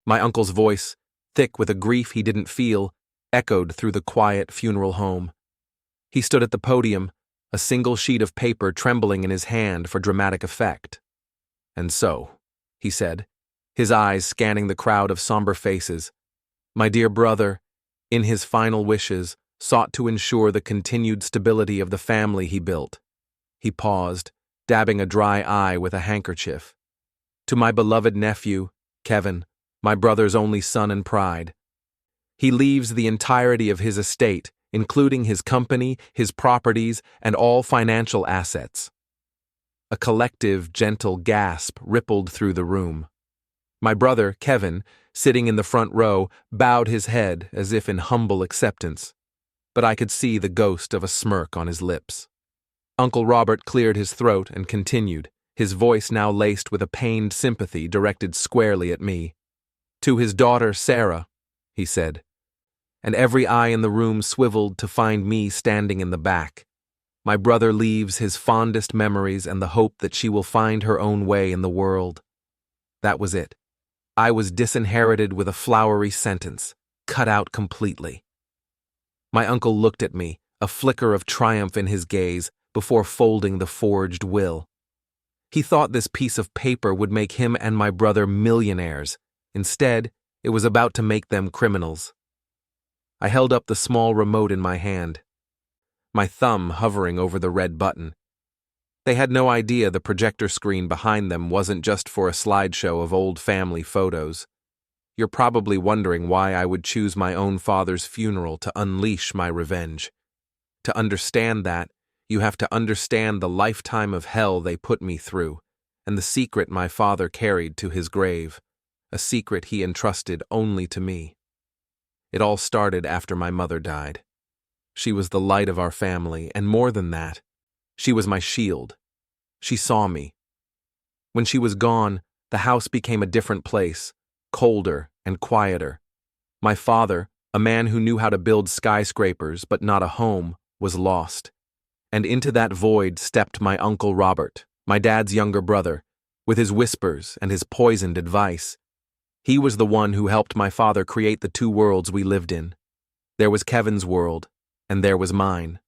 My uncle's voice, thick with a grief he didn't feel, echoed through the quiet funeral home. He stood at the podium, a single sheet of paper trembling in his hand for dramatic effect. "And so," he said, his eyes scanning the crowd of somber faces, "my dear brother, in his final wishes, sought to ensure the continued stability of the family he built." He paused, dabbing a dry eye with a handkerchief. "To my beloved nephew, Kevin, my brother's only son and pride. He leaves the entirety of his estate, including his company, his properties, and all financial assets." A collective, gentle gasp rippled through the room. My brother, Kevin, sitting in the front row, bowed his head as if in humble acceptance, but I could see the ghost of a smirk on his lips. Uncle Robert cleared his throat and continued, his voice now laced with a pained sympathy directed squarely at me. "To his daughter, Sarah," he said, and every eye in the room swiveled to find me standing in the back. "My brother leaves his fondest memories and the hope that she will find her own way in the world." That was it. I was disinherited with a flowery sentence, cut out completely. My uncle looked at me, a flicker of triumph in his gaze, before folding the forged will. He thought this piece of paper would make him and my brother millionaires. Instead, it was about to make them criminals. I held up the small remote in my hand, my thumb hovering over the red button. They had no idea the projector screen behind them wasn't just for a slideshow of old family photos. You're probably wondering why I would choose my own father's funeral to unleash my revenge. To understand that, you have to understand the lifetime of hell they put me through, and the secret my father carried to his grave, a secret he entrusted only to me. It all started after my mother died. She was the light of our family, and more than that, she was my shield. She saw me. When she was gone, the house became a different place, colder and quieter. My father, a man who knew how to build skyscrapers but not a home, was lost. And into that void stepped my Uncle Robert, my dad's younger brother, with his whispers and his poisoned advice. He was the one who helped my father create the two worlds we lived in. There was Kevin's world, and there was mine.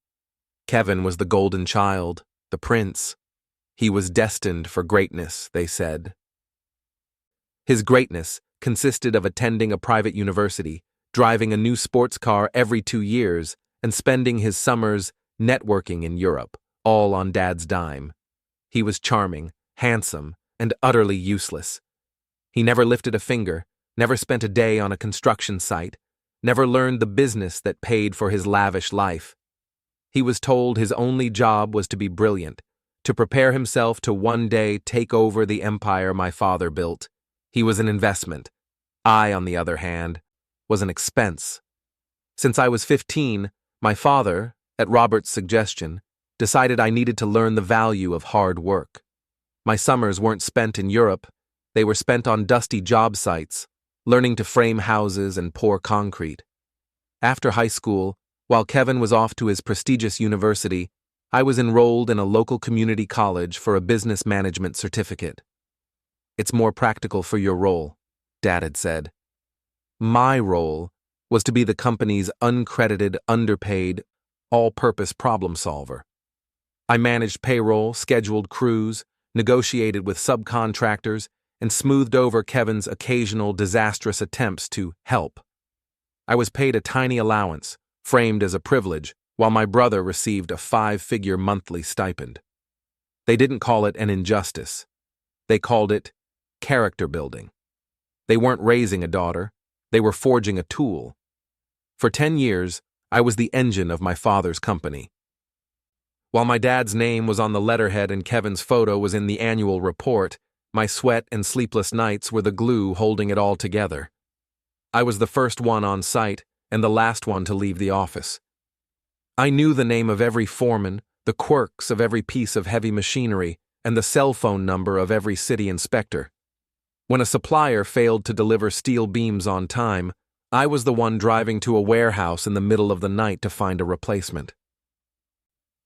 Kevin was the golden child, the prince. He was destined for greatness, they said. His greatness consisted of attending a private university, driving a new sports car every 2 years, and spending his summers networking in Europe, all on Dad's dime. He was charming, handsome, and utterly useless. He never lifted a finger, never spent a day on a construction site, never learned the business that paid for his lavish life. He was told his only job was to be brilliant, to prepare himself to one day take over the empire my father built. He was an investment. I, on the other hand, was an expense. Since I was 15, my father, at Robert's suggestion, decided I needed to learn the value of hard work. My summers weren't spent in Europe. They were spent on dusty job sites, learning to frame houses and pour concrete. After high school, while Kevin was off to his prestigious university, I was enrolled in a local community college for a business management certificate. "It's more practical for your role," Dad had said. My role was to be the company's uncredited, underpaid, all-purpose problem solver. I managed payroll, scheduled crews, negotiated with subcontractors, and smoothed over Kevin's occasional disastrous attempts to help. I was paid a tiny allowance, framed as a privilege, while my brother received a 5-figure monthly stipend. They didn't call it an injustice. They called it character building. They weren't raising a daughter, they were forging a tool. For 10 years, I was the engine of my father's company. While my dad's name was on the letterhead and Kevin's photo was in the annual report, my sweat and sleepless nights were the glue holding it all together. I was the first one on site and the last one to leave the office. I knew the name of every foreman, the quirks of every piece of heavy machinery, and the cell phone number of every city inspector. When a supplier failed to deliver steel beams on time, I was the one driving to a warehouse in the middle of the night to find a replacement.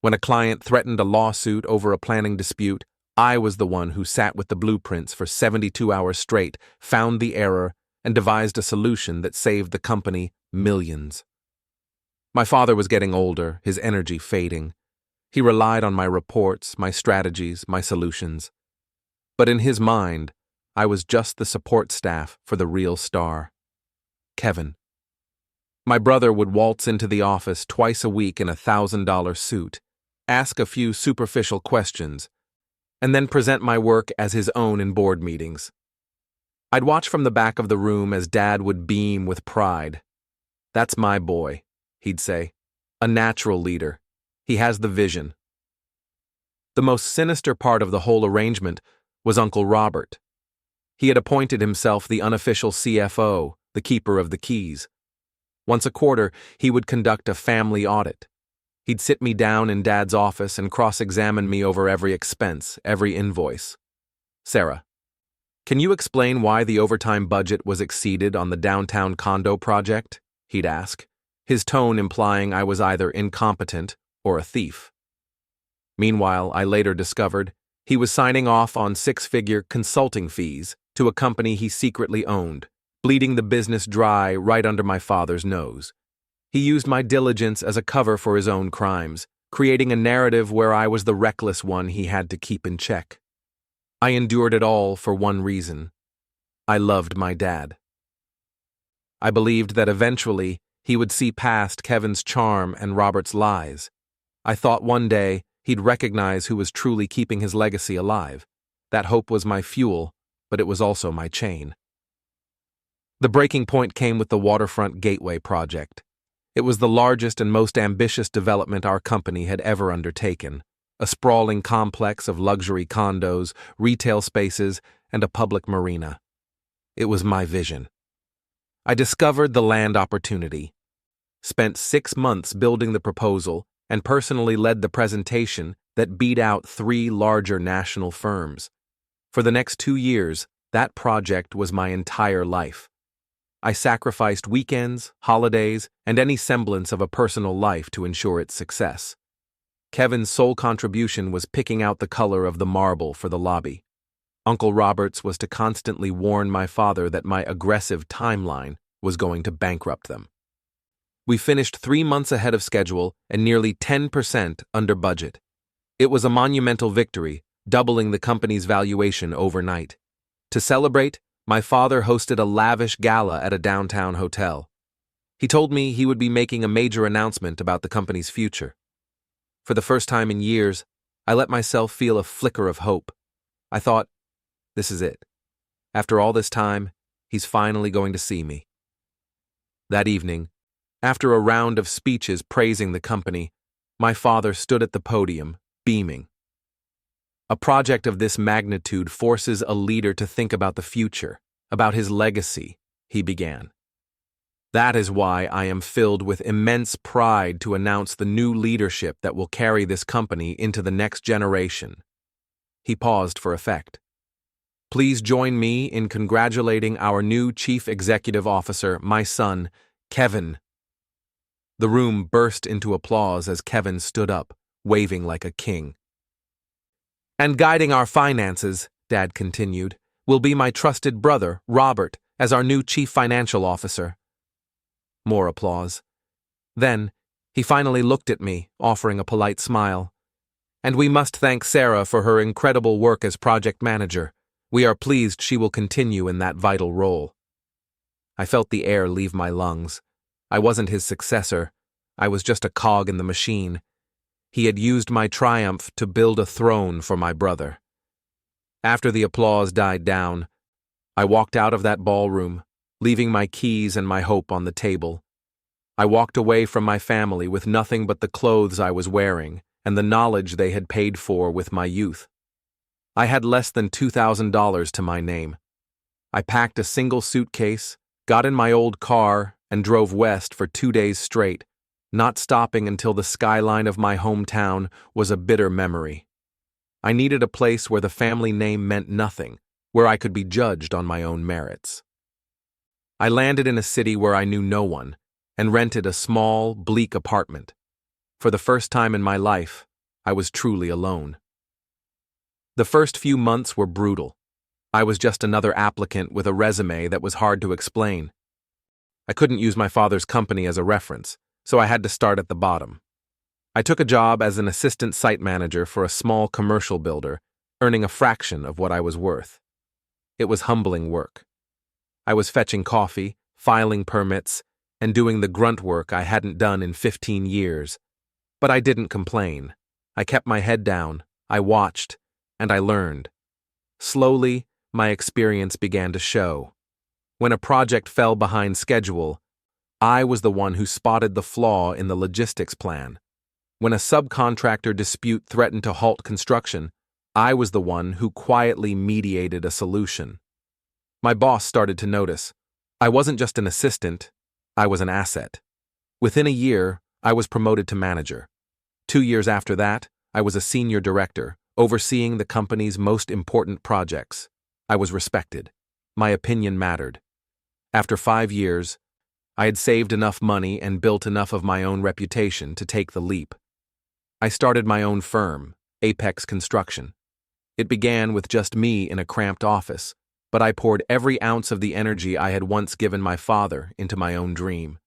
When a client threatened a lawsuit over a planning dispute, I was the one who sat with the blueprints for 72 hours straight, found the error, and devised a solution that saved the company millions. My father was getting older, his energy fading. He relied on my reports, my strategies, my solutions. But in his mind, I was just the support staff for the real star, Kevin. My brother would waltz into the office twice a week in a $1,000 suit, ask a few superficial questions, and then present my work as his own in board meetings. I'd watch from the back of the room as Dad would beam with pride. "That's my boy," he'd say. "A natural leader. He has the vision." The most sinister part of the whole arrangement was Uncle Robert. He had appointed himself the unofficial CFO, the keeper of the keys. Once a quarter, he would conduct a family audit. He'd sit me down in Dad's office and cross-examine me over every expense, every invoice. "Sarah, can you explain why the overtime budget was exceeded on the downtown condo project?" he'd ask, his tone implying I was either incompetent or a thief. Meanwhile, I later discovered he was signing off on six-figure consulting fees to a company he secretly owned, bleeding the business dry right under my father's nose. He used my diligence as a cover for his own crimes, creating a narrative where I was the reckless one he had to keep in check. I endured it all for one reason. I loved my dad. I believed that eventually he would see past Kevin's charm and Robert's lies. I thought one day he'd recognize who was truly keeping his legacy alive. That hope was my fuel, but it was also my chain. The breaking point came with the Waterfront Gateway project. It was the largest and most ambitious development our company had ever undertaken, a sprawling complex of luxury condos, retail spaces, and a public marina. It was my vision. I discovered the land opportunity, spent 6 months building the proposal, and personally led the presentation that beat out 3 larger national firms. For the next 2 years, that project was my entire life. I sacrificed weekends, holidays, and any semblance of a personal life to ensure its success. Kevin's sole contribution was picking out the color of the marble for the lobby. Uncle Robert's was to constantly warn my father that my aggressive timeline was going to bankrupt them. We finished 3 months ahead of schedule and nearly 10% under budget. It was a monumental victory, doubling the company's valuation overnight. To celebrate, my father hosted a lavish gala at a downtown hotel. He told me he would be making a major announcement about the company's future. For the first time in years, I let myself feel a flicker of hope. I thought, this is it. After all this time, he's finally going to see me. That evening, after a round of speeches praising the company, my father stood at the podium, beaming. A project of this magnitude forces a leader to think about the future, about his legacy, he began. That is why I am filled with immense pride to announce the new leadership that will carry this company into the next generation. He paused for effect. Please join me in congratulating our new Chief Executive Officer, my son, Kevin. The room burst into applause as Kevin stood up, waving like a king. And guiding our finances, Dad continued, will be my trusted brother, Robert, as our new Chief Financial Officer. More applause. Then, he finally looked at me, offering a polite smile. And we must thank Sarah for her incredible work as project manager. We are pleased she will continue in that vital role. I felt the air leave my lungs. I wasn't his successor. I was just a cog in the machine. He had used my triumph to build a throne for my brother. After the applause died down, I walked out of that ballroom, leaving my keys and my hope on the table. I walked away from my family with nothing but the clothes I was wearing and the knowledge they had paid for with my youth. I had less than $2,000 to my name. I packed a single suitcase, got in my old car, and drove west for 2 days straight, not stopping until the skyline of my hometown was a bitter memory. I needed a place where the family name meant nothing, where I could be judged on my own merits. I landed in a city where I knew no one, and rented a small, bleak apartment. For the first time in my life, I was truly alone. The first few months were brutal. I was just another applicant with a resume that was hard to explain. I couldn't use my father's company as a reference, so I had to start at the bottom. I took a job as an assistant site manager for a small commercial builder, earning a fraction of what I was worth. It was humbling work. I was fetching coffee, filing permits, and doing the grunt work I hadn't done in 15 years. But I didn't complain. I kept my head down, I watched, and I learned. Slowly, my experience began to show. When a project fell behind schedule, I was the one who spotted the flaw in the logistics plan. When a subcontractor dispute threatened to halt construction, I was the one who quietly mediated a solution. My boss started to notice. I wasn't just an assistant, I was an asset. Within a year, I was promoted to manager. 2 years after that, I was a senior director, overseeing the company's most important projects. I was respected. My opinion mattered. After 5 years, I had saved enough money and built enough of my own reputation to take the leap. I started my own firm, Apex Construction. It began with just me in a cramped office, but I poured every ounce of the energy I had once given my father into my own dream.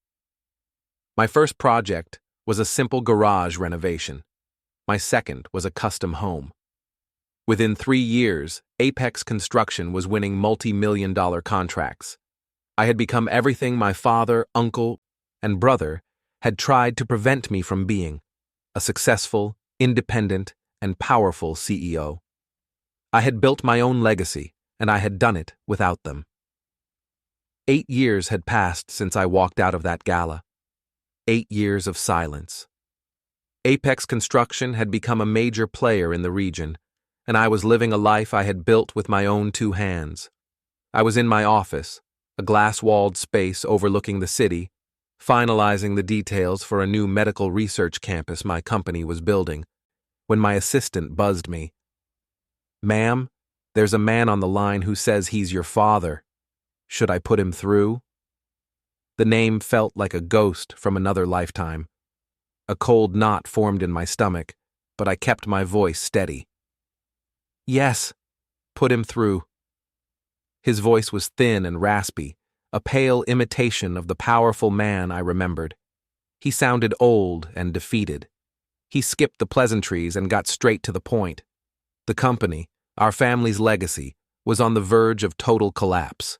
My first project was a simple garage renovation. My second was a custom home. Within 3 years, Apex Construction was winning multi-million-dollar contracts. I had become everything my father, uncle, and brother had tried to prevent me from being: a successful, independent, and powerful CEO. I had built my own legacy, and I had done it without them. 8 years had passed since I walked out of that gala. 8 years of silence. Apex Construction had become a major player in the region, and I was living a life I had built with my own 2 hands. I was in my office, a glass-walled space overlooking the city, finalizing the details for a new medical research campus my company was building, when my assistant buzzed me. "Ma'am, there's a man on the line who says he's your father. Should I put him through?" The name felt like a ghost from another lifetime. A cold knot formed in my stomach, but I kept my voice steady. "Yes, put him through." His voice was thin and raspy, a pale imitation of the powerful man I remembered. He sounded old and defeated. He skipped the pleasantries and got straight to the point. The company, our family's legacy, was on the verge of total collapse.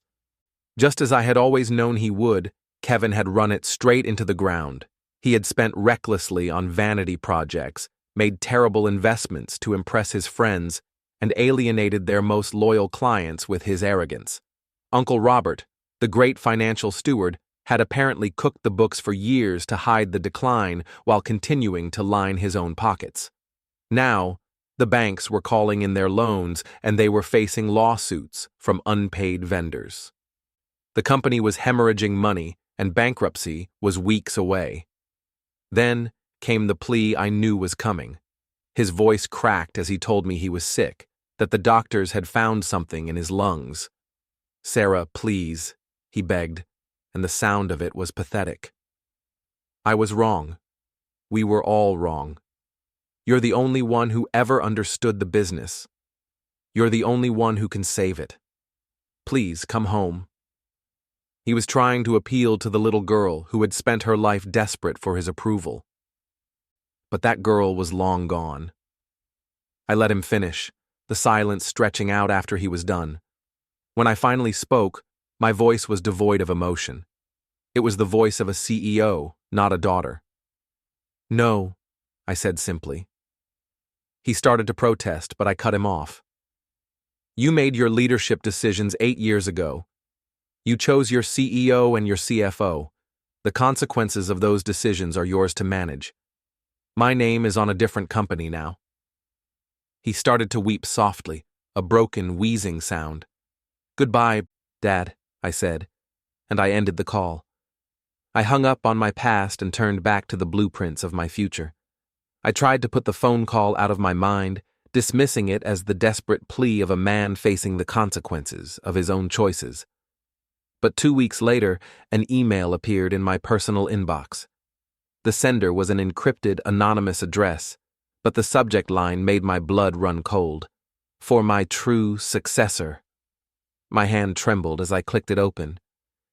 Just as I had always known he would, Kevin had run it straight into the ground. He had spent recklessly on vanity projects, made terrible investments to impress his friends, and alienated their most loyal clients with his arrogance. Uncle Robert, the great financial steward, had apparently cooked the books for years to hide the decline while continuing to line his own pockets. Now, the banks were calling in their loans, and they were facing lawsuits from unpaid vendors. The company was hemorrhaging money, and bankruptcy was weeks away. Then came the plea I knew was coming. His voice cracked as he told me he was sick, that the doctors had found something in his lungs. "Sarah, please," he begged, and the sound of it was pathetic. I was wrong. We were all wrong. You're the only one who ever understood the business. You're the only one who can save it. Please come home. He was trying to appeal to the little girl who had spent her life desperate for his approval. But that girl was long gone. I let him finish, the silence stretching out after he was done. When I finally spoke, my voice was devoid of emotion. It was the voice of a CEO, not a daughter. "No," I said simply. He started to protest, but I cut him off. "You made your leadership decisions 8 years ago. You chose your CEO and your CFO. The consequences of those decisions are yours to manage. My name is on a different company now." He started to weep softly, a broken, wheezing sound. "Goodbye, Dad," I said, and I ended the call. I hung up on my past and turned back to the blueprints of my future. I tried to put the phone call out of my mind, dismissing it as the desperate plea of a man facing the consequences of his own choices. But 2 weeks later, an email appeared in my personal inbox. The sender was an encrypted, anonymous address, but the subject line made my blood run cold. "For my true successor." My hand trembled as I clicked it open.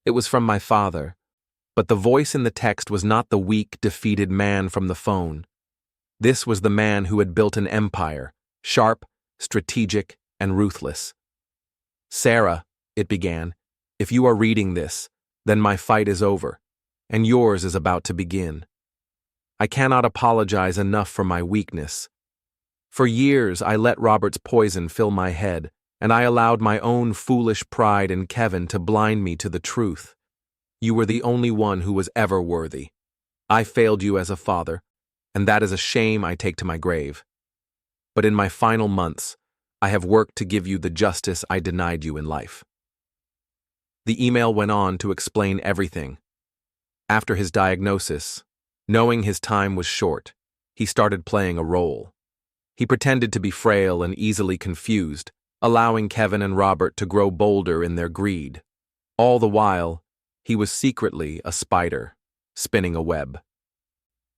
It was from my father, but the voice in the text was not the weak, defeated man from the phone. This was the man who had built an empire, sharp, strategic, and ruthless. "Sarah," it began, "if you are reading this, then my fight is over, and yours is about to begin. I cannot apologize enough for my weakness. For years I let Robert's poison fill my head, and I allowed my own foolish pride in Kevin to blind me to the truth. You were the only one who was ever worthy. I failed you as a father, and that is a shame I take to my grave. But in my final months, I have worked to give you the justice I denied you in life." The email went on to explain everything. After his diagnosis, knowing his time was short, he started playing a role. He pretended to be frail and easily confused, allowing Kevin and Robert to grow bolder in their greed. All the while, he was secretly a spider, spinning a web.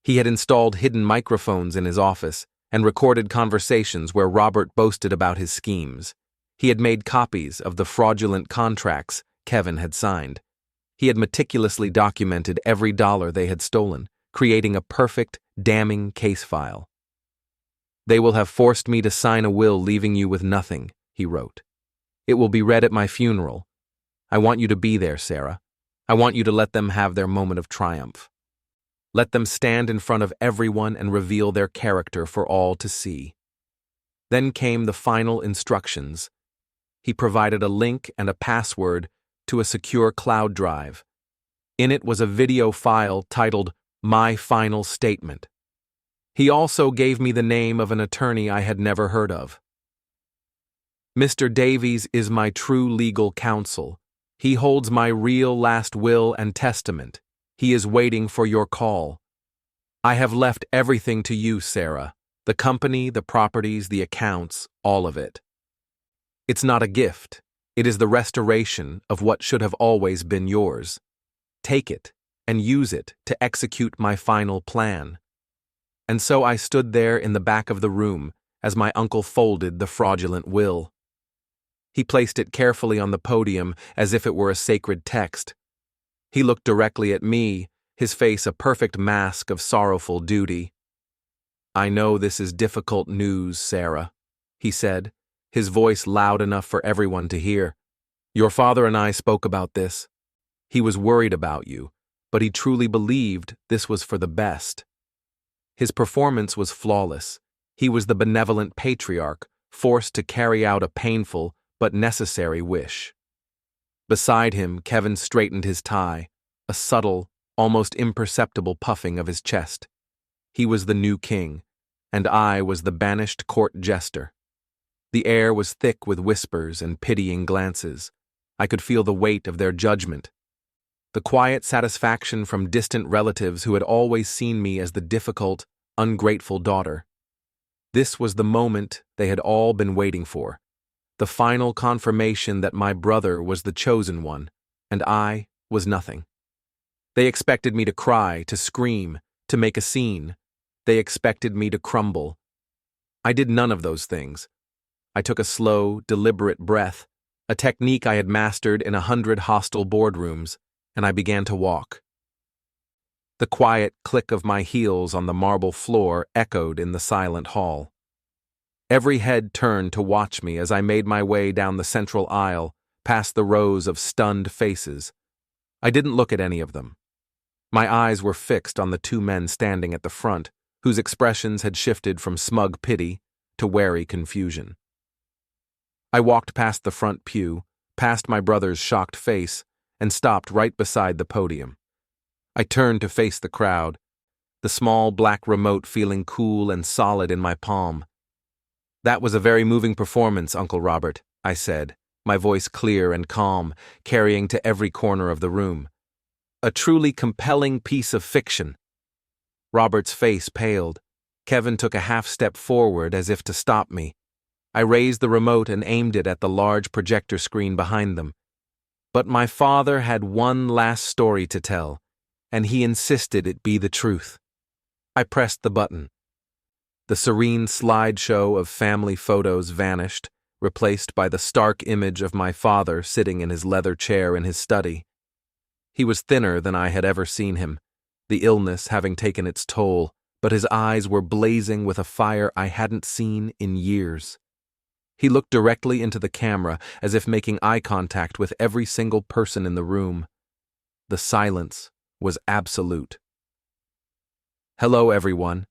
He had installed hidden microphones in his office and recorded conversations where Robert boasted about his schemes. He had made copies of the fraudulent contracts Kevin had signed. He had meticulously documented every dollar they had stolen, creating a perfect, damning case file. "They will have forced me to sign a will leaving you with nothing," he wrote. "It will be read at my funeral. I want you to be there, Sarah. I want you to let them have their moment of triumph. Let them stand in front of everyone and reveal their character for all to see." Then came the final instructions. He provided a link and a password to a secure cloud drive. In it was a video file titled "My Final Statement." He also gave me the name of an attorney I had never heard of. "Mr. Davies is my true legal counsel. He holds my real last will and testament. He is waiting for your call. I have left everything to you, Sarah. The company, the properties, the accounts, all of it. It's not a gift. It is the restoration of what should have always been yours. Take it and use it to execute my final plan." And so I stood there in the back of the room as my uncle folded the fraudulent will. He placed it carefully on the podium as if it were a sacred text. He looked directly at me, his face a perfect mask of sorrowful duty. "I know this is difficult news, Sarah," he said, his voice loud enough for everyone to hear. "Your father and I spoke about this. He was worried about you, but he truly believed this was for the best. His performance was flawless. He was the benevolent patriarch, forced to carry out a painful but necessary wish." Beside him, Kevin straightened his tie, a subtle, almost imperceptible puffing of his chest. He was the new king, and I was the banished court jester. The air was thick with whispers and pitying glances. I could feel the weight of their judgment. The quiet satisfaction from distant relatives who had always seen me as the difficult, ungrateful daughter. This was the moment they had all been waiting for. The final confirmation that my brother was the chosen one, and I was nothing. They expected me to cry, to scream, to make a scene. They expected me to crumble. I did none of those things. I took a slow, deliberate breath, a technique I had mastered in 100 hostile boardrooms, and I began to walk. The quiet click of my heels on the marble floor echoed in the silent hall. Every head turned to watch me as I made my way down the central aisle, past the rows of stunned faces. I didn't look at any of them. My eyes were fixed on the two men standing at the front, whose expressions had shifted from smug pity to wary confusion. I walked past the front pew, past my brother's shocked face, and stopped right beside the podium. I turned to face the crowd, the small black remote feeling cool and solid in my palm. "That was a very moving performance, Uncle Robert," I said, my voice clear and calm, carrying to every corner of the room. "A truly compelling piece of fiction." Robert's face paled. Kevin took a half-step forward as if to stop me. I raised the remote and aimed it at the large projector screen behind them. But my father had one last story to tell, and he insisted it be the truth. I pressed the button. The serene slideshow of family photos vanished, replaced by the stark image of my father sitting in his leather chair in his study. He was thinner than I had ever seen him, the illness having taken its toll, but his eyes were blazing with a fire I hadn't seen in years. He looked directly into the camera, as if making eye contact with every single person in the room. The silence was absolute. "Hello, everyone,"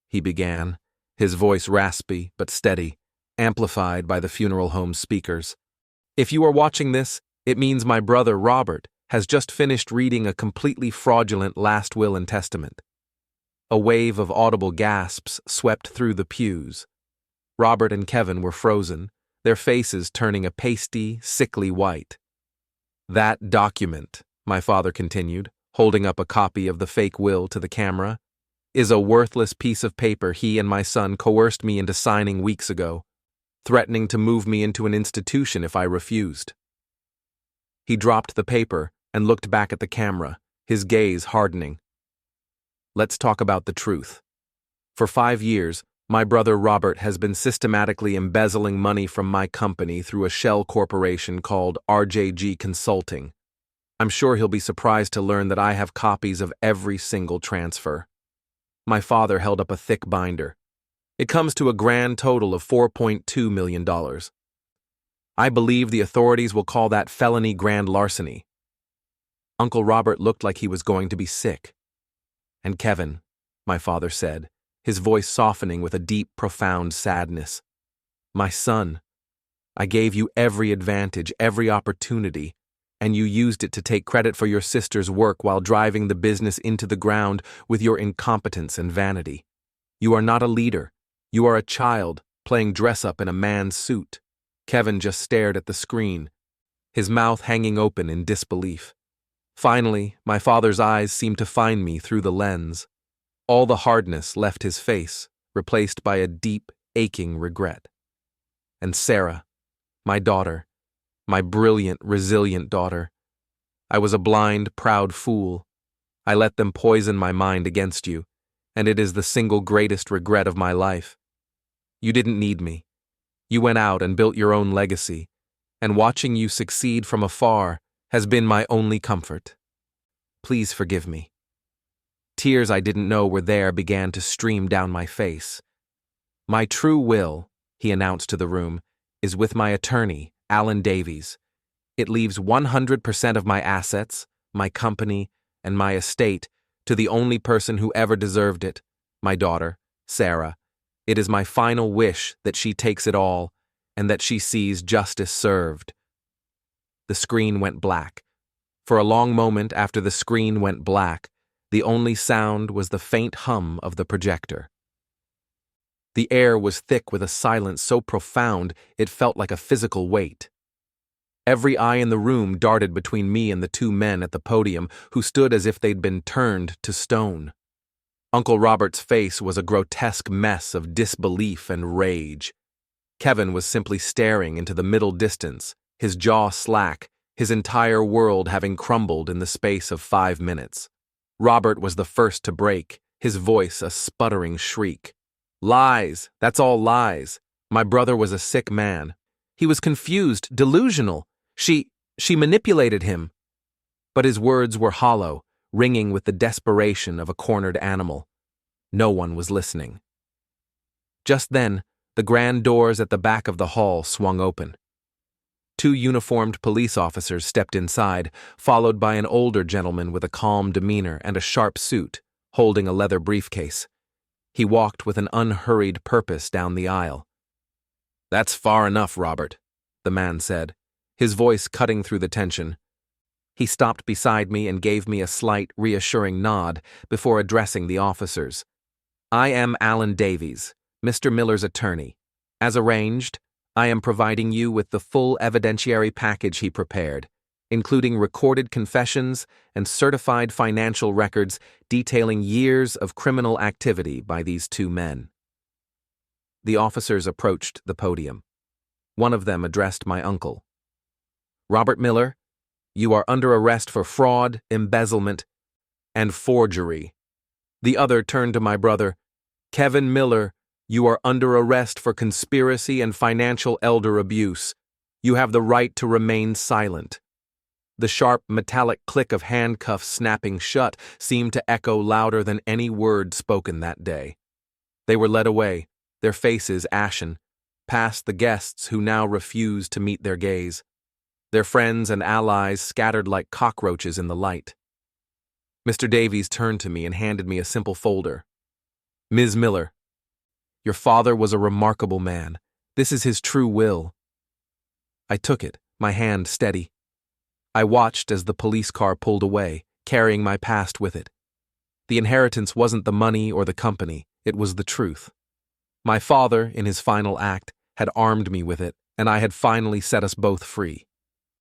he began, his voice raspy but steady, amplified by the funeral home speakers. "If you are watching this, it means my brother Robert has just finished reading a completely fraudulent last will and testament." A wave of audible gasps swept through the pews. Robert and Kevin were frozen, their faces turning a pasty, sickly white. "That document," my father continued, holding up a copy of the fake will to the camera, "is a worthless piece of paper he and my son coerced me into signing weeks ago, threatening to move me into an institution if I refused." He dropped the paper and looked back at the camera, his gaze hardening. "Let's talk about the truth. For 5 years, my brother Robert has been systematically embezzling money from my company through a shell corporation called RJG Consulting. I'm sure he'll be surprised to learn that I have copies of every single transfer." My father held up a thick binder. "It comes to a grand total of $4.2 million. I believe the authorities will call that felony grand larceny." Uncle Robert looked like he was going to be sick. "And Kevin," my father said, his voice softening with a deep, profound sadness. "My son, I gave you every advantage, every opportunity, and you used it to take credit for your sister's work while driving the business into the ground with your incompetence and vanity. You are not a leader. You are a child, playing dress-up in a man's suit." Kevin just stared at the screen, his mouth hanging open in disbelief. Finally, my father's eyes seemed to find me through the lens. All the hardness left his face, replaced by a deep, aching regret. "And Sarah, my daughter, my brilliant, resilient daughter. I was a blind, proud fool. I let them poison my mind against you, and it is the single greatest regret of my life. You didn't need me. You went out and built your own legacy, and watching you succeed from afar has been my only comfort. Please forgive me." Tears I didn't know were there began to stream down my face. "My true will," he announced to the room, "is with my attorney, Alan Davies. It leaves 100% of my assets, my company, and my estate to the only person who ever deserved it, my daughter, Sarah. It is my final wish that she takes it all, and that she sees justice served." The screen went black. For a long moment after the screen went black, the only sound was the faint hum of the projector. The air was thick with a silence so profound it felt like a physical weight. Every eye in the room darted between me and the 2 men at the podium who stood as if they'd been turned to stone. Uncle Robert's face was a grotesque mess of disbelief and rage. Kevin was simply staring into the middle distance, his jaw slack, his entire world having crumbled in the space of 5 minutes. Robert was the first to break, his voice a sputtering shriek. "Lies, that's all lies. My brother was a sick man. He was confused, delusional. She manipulated him." But his words were hollow, ringing with the desperation of a cornered animal. No one was listening. Just then, the grand doors at the back of the hall swung open. 2 uniformed police officers stepped inside, followed by an older gentleman with a calm demeanor and a sharp suit, holding a leather briefcase. He walked with an unhurried purpose down the aisle. "That's far enough, Robert," the man said, his voice cutting through the tension. He stopped beside me and gave me a slight, reassuring nod before addressing the officers. "I am Alan Davies, Mr. Miller's attorney. As arranged, I am providing you with the full evidentiary package he prepared, including recorded confessions and certified financial records detailing years of criminal activity by these 2 men. The officers approached the podium. One of them addressed my uncle. "Robert Miller, you are under arrest for fraud, embezzlement, and forgery." The other turned to my brother. "Kevin Miller, You are under arrest for conspiracy and financial elder abuse. You have the right to remain silent. The sharp, metallic click of handcuffs snapping shut seemed to echo louder than any word spoken that day. They were led away, their faces ashen, past the guests who now refused to meet their gaze. Their friends and allies scattered like cockroaches in the light. Mr. Davies turned to me and handed me a simple folder. Ms. Miller, your father was a remarkable man. This is his true will. I took it, my hand steady. I watched as the police car pulled away, carrying my past with it. The inheritance wasn't the money or the company, it was the truth. My father, in his final act, had armed me with it, and I had finally set us both free.